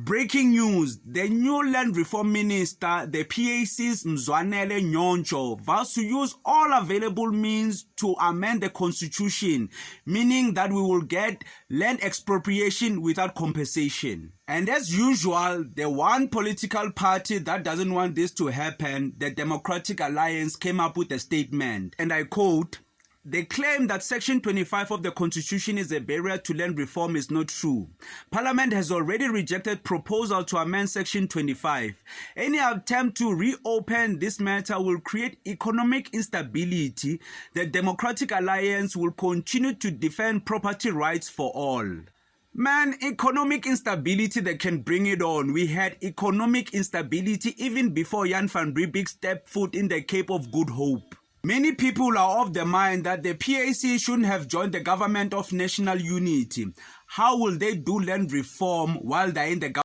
Breaking news, the new Land Reform Minister, the PAC's Mzwanele Nyoncho, vows to use all available means to amend the constitution, meaning that we will get land expropriation without compensation. And as usual, the one political party that doesn't want this to happen, the Democratic Alliance, came up with a statement, and I quote, "They claim that Section 25 of the Constitution is a barrier to land reform is not true. Parliament has already rejected proposal to amend Section 25. Any attempt to reopen this matter will create economic instability. The Democratic Alliance will continue to defend property rights for all." Man, economic instability, they can bring it on. We had economic instability even before Jan van Riebeeck stepped foot in the Cape of Good Hope. Many people are of the mind that the PAC shouldn't have joined the government of national unity. How will they do land reform while they're in the government?